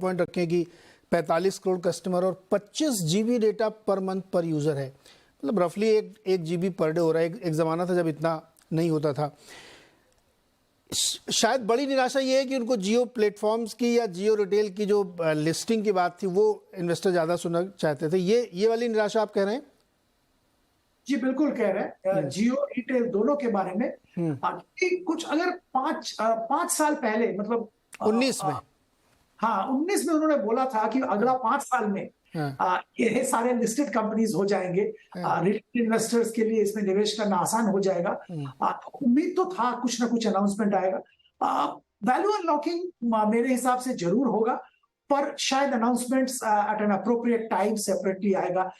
Point रखें कि 45 crore customer और 25 जीबी डेटा पर मंथ पर यूज़र है, मतलब रफली एक जीबी पर डे हो रहा है। एक ज़माना था जब इतना नहीं होता था। शायद बड़ी निराशा ये है कि उनको जियो प्लेटफॉर्म्स की या जियो रिटेल की जो लिस्टिंग की बात थी वो इन्वेस्टर ज़्यादा सुनना चाहते थे। ये वाली निराशा आप कह रहे हैं? जी बिल्कुल कह रहे हैं, जियो रिटेल दोनों के बारे में। कि कुछ अगर पांच साल पहले, मतलब 19 में, हाँ 19 में उन्होंने बोला था कि अगला 5 साल में ये सारे लिस्टेड कंपनीज हो जाएंगे, रिटेल इन्वेस्टर्स के लिए इसमें निवेश करना आसान हो जाएगा। तो उम्मीद तो था कुछ ना कुछ अनाउंसमेंट आएगा। वैल्यू अनलॉकिंग मेरे हिसाब से जरूर होगा, पर शायद announcements at an appropriate time separately आएगा।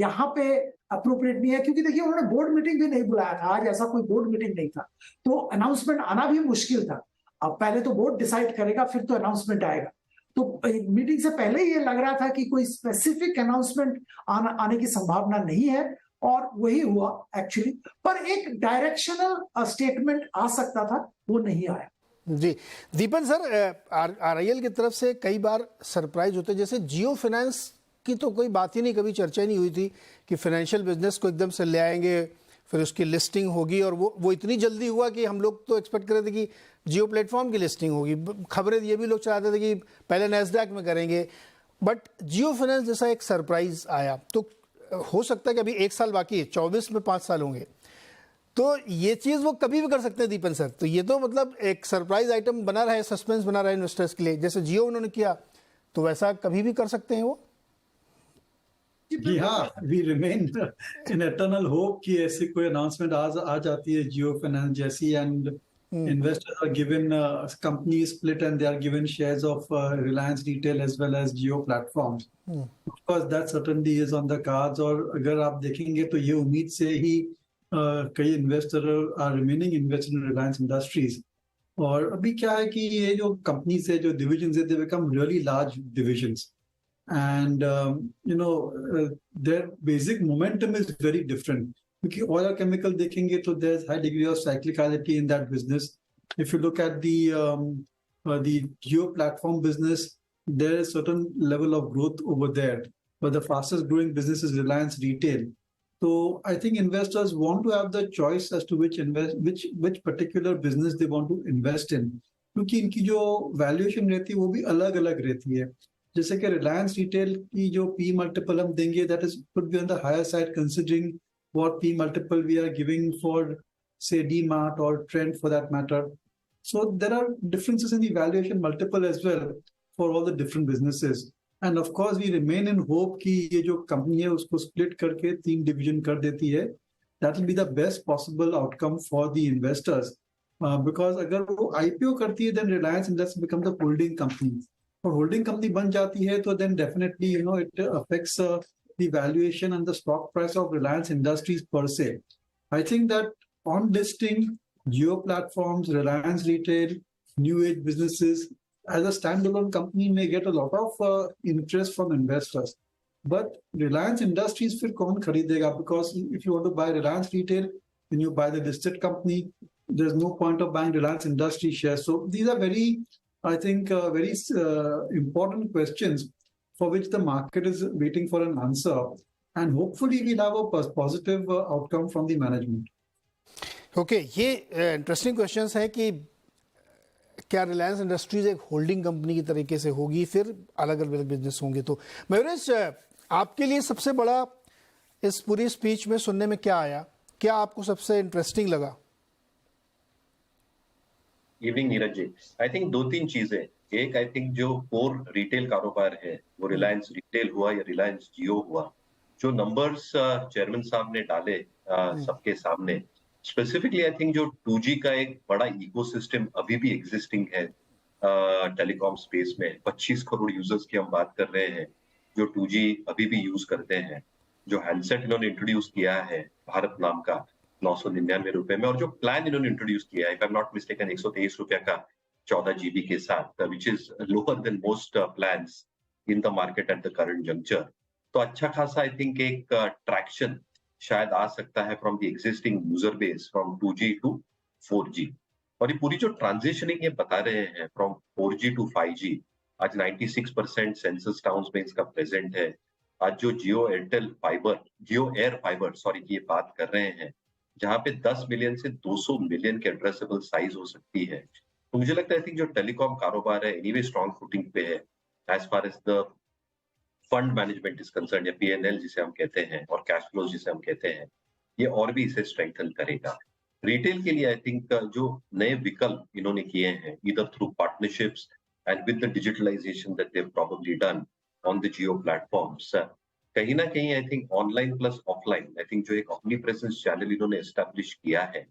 यहाँ पे अप्रोप्रिएट नहीं है क्योंकि देखिए उन्होंने बोर्ड मीटिंग भी नहीं बुलाया था, आज ऐसा कोई बोर्ड मीटिंग नहीं था, तो अनाउंसमेंट आना भी मुश्किल था। अब पहले तो बोर्ड डिसाइड करेगा फिर तो अनाउंसमेंट आएगा। तो मीटिंग से पहले ये लग रहा था कि कोई स्पेसिफिक अनाउंसमेंट आने की संभावना नहीं है, और वही हुआ एक्चुअली। पर एक डायरेक्शनल स्टेटमेंट आ सकता था, वो नहीं आया। जी दीपन सर, आरआईएल की तरफ से कई बार सरप्राइज होते हैं, जैसे जियो फाइनेंस की तो कोई बात ही नहीं, कभी चर्चा ही नहीं हुई थी कि फाइनेंशियल बिजनेस को एकदम से ले आएंगे, फिर उसकी लिस्टिंग होगी, और वो इतनी जल्दी हुआ कि हम लोग तो एक्सपेक्ट कर रहे थे कि जियो प्लेटफॉर्म की लिस्टिंग होगी। खबरें ये भी लोग चाहते थे कि पहले नैस्डैक में करेंगे, बट जियो फाइनेंस जैसा एक सरप्राइज आया। तो हो सकता है कि अभी 1 साल बाकी है, 24 में 5 साल होंगे, तो ये चीज़ वो कभी भी कर सकते हैं दीपन सर। तो ये तो मतलब एक सरप्राइज आइटम बना रहा है, सस्पेंस बना रहा है इन्वेस्टर्स के लिए, जैसे जियो उन्होंने किया, तो वैसा कभी भी कर सकते हैं वो। जी हाँ, we remain in eternal hope कि ऐसी कोई अनाउंसमेंट आ जाती है जियो फाइनेंस जैसी, and investors are given company split and they are given shares of Reliance Retail as well as Jio platforms. Of course that certainly is on the cards, और अगर आप देखेंगे तो ये उम्मीद से ही कई investor are remaining invested in Reliance Industries. और अभी क्या है कि ये जो कंपनीज है, जो डिविजन्स है, they become really large divisions, and their basic momentum is very different. क्योंकि oil और chemical देखेंगे तो there's high degree of cyclicality in that business. If you look at the Jio platform business, there is certain level of growth over there, but the fastest growing business is Reliance Retail. So I think investors want to have the choice as to which particular business they want to invest in, क्योंकि इनकी जो valuation रहती है वो भी अलग अलग रहती है। जैसे कि रिलायंस रिटेल की जो पी मल्टीपल हम देंगे, that is could be on the higher side considering what P multiple we are giving for say D Mart और trend for that matter. So there are differences in the valuation multiple as well for all the different businesses, and of course we remain in hope कि ये जो company है उसको split करके 3 division कर देती है, that will be the best possible outcome for the investors. Because अगर वो आईपीओ करती है then Reliance Industries become the holding company, और होल्डिंग कंपनी बन जाती है तो then definitely it affects the valuation and the stock price of Reliance Industries per se. I think that on listing Jio Platforms, Reliance Retail, new age businesses as a standalone company में get a lot of interest from investors, but Reliance Industries फिर कौन खरीदेगा? Because if you want to buy Reliance Retail then you buy the listed company, there's no point of buying Reliance Industries shares. So these are very, I think, very important questions for which the market is waiting for an answer, and hopefully we'll have a positive outcome from the management. Okay, ये interesting questions है कि क्या Reliance industries एक holding company की तरीके से होगी, फिर अलग अलग बिजनेस होंगे। तो मयूरेश, आपके लिए सबसे बड़ा इस पूरी स्पीच में सुनने में क्या आया, क्या आपको सबसे इंटरेस्टिंग लगा? Evening Neeraj ji, I think 2-3 चीजें। एक, आई थिंक जो कोर रिटेल कारोबार है वो रिलायंस रिटेल हुआ या रिलायंस जियो हुआ, जो नंबर्स चेयरमैन साहब ने डाले सबके सामने, स्पेसिफिकली आई थिंक जो 2G का एक बड़ा इकोसिस्टम अभी भी एग्जिस्टिंग है टेलीकॉम स्पेस में, 25 करोड़ यूजर्स की हम बात कर रहे हैं जो 2G अभी भी यूज करते हैं, जो हैंडसेट इन्होंने इंट्रोड्यूस किया है भारत नाम का 999 रुपए में, और जो प्लान इन्होंने इंट्रोड्यूस किया है, if I am not mistaken, 123 रुपया का 14 GB के साथ, which is lower than most plans in the market at the current juncture. तो अच्छा खासा आई थिंक एक ट्रैक्शन शायद आ सकता है from the existing user base from 2G to 4G। और ये पूरी जो ट्रांजिशनिंग ये बता रहे हैं फ्रॉम 4G टू 5G, आज 96% सेंसस टाउन्स में इसका प्रेजेंट है। आज जो जियो एयर फाइबर की ये बात कर रहे हैं, जहां पे 10 मिलियन से 200 मिलियन के एड्रेसेबल साइज हो सकती है। तो मुझे लगता है जो टेलीकॉम कारोबार है एनीवे स्ट्रॉन्ग फुटिंग पे है as far as the fund management is concern, या पीएनएल जिसे हम कहते हैं और कैश फ्लोज जिसे हम कहते हैं, ये और भी इसे स्ट्रेंथन करेगा। रिटेल के लिए आई थिंक जो नए विकल्प इन्होंने किए हैं either through partnerships and with the digitalisation that they have probably done on the Jio platforms, कहीं ना कहीं I think online plus offline I think जो एक ऑमनी प्रेजेंस चैनल इन्होंने एस्टैब्लिश किया है,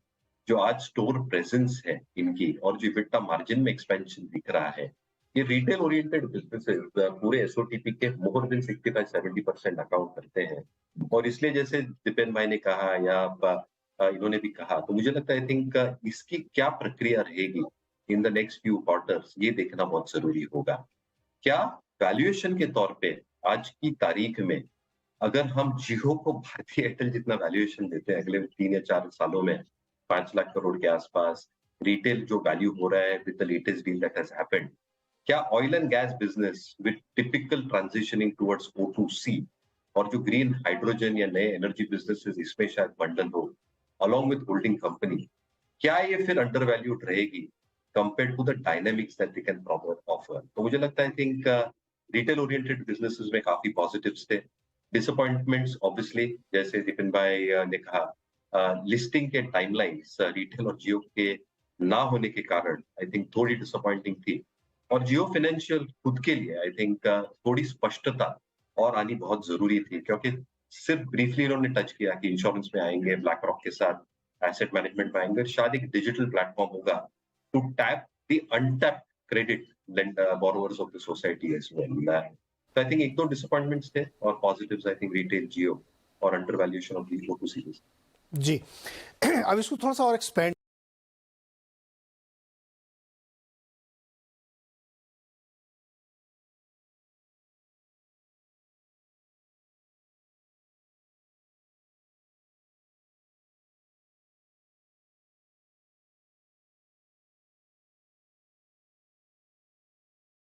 जो आज स्टोर प्रेजेंस है इनकी और जो इबिटा मार्जिन में एक्सपेंशन दिख रहा है, ये रिटेल ओरिएंटेड बिजनेसेस पूरे एसओटीपी के मोर देन 65-70% अकाउंट करते हैं। और इसलिए जैसे दीपेन भाई ने कहा या इन्होंने भी कहा, तो मुझे लगता है आई थिंक इसकी क्या प्रक्रिया रहेगी in the next few quarters, ये देखना बहुत जरूरी होगा। क्या वैल्यूएशन के तौर पे आज की तारीख में अगर हम जियो को भारतीय एयरटेल जितना वैल्यूएशन देते हैं अगले 3 या 4 सालों में 5 लाख करोड़ के आसपास रिटेल जो वैल्यू हो रहा है with the latest deal that has happened, क्या oil and gas business with typical transitioning towards O2C और जो ग्रीन हाइड्रोजन या नए एनर्जी बिजनेसेस इसमें शायद बंडल हो अलॉन्ग विद होल्डिंग कंपनी, क्या ये फिर अंडर वैल्यूड रहेगी compared to the dynamics that they can offer? तो मुझे लगता है I think retail oriented businesses में काफी पॉजिटिव्स थे। डिसअपॉइंटमेंट्स ऑब्वियसली जैसे दीपन भाई ने कहा, लिस्टिंग के टाइमलाइंस रिटेल और जियो के ना होने के कारण आई थिंक थोड़ी डिसअपॉइंटिंग थी। और जियो फाइनेंशियल खुद के लिए आई थिंक थोड़ी स्पष्टता और आनी बहुत जरूरी थी, क्योंकि सिर्फ ब्रीफली इन्होंने टच किया कि इंश्योरेंस में आएंगे, ब्लैक रॉक के साथ एसेट मैनेजमेंट में आएंगे, शायद एक डिजिटल प्लेटफॉर्म होगा to tap the untapped credit borrowers of the society as well. तो आई थिंक एक दो डिसअपॉइंटमेंट्स थे और positives I think retail, Jio और undervaluation of the O2C। जी अब इसको थोड़ा सा और एक्सपेंड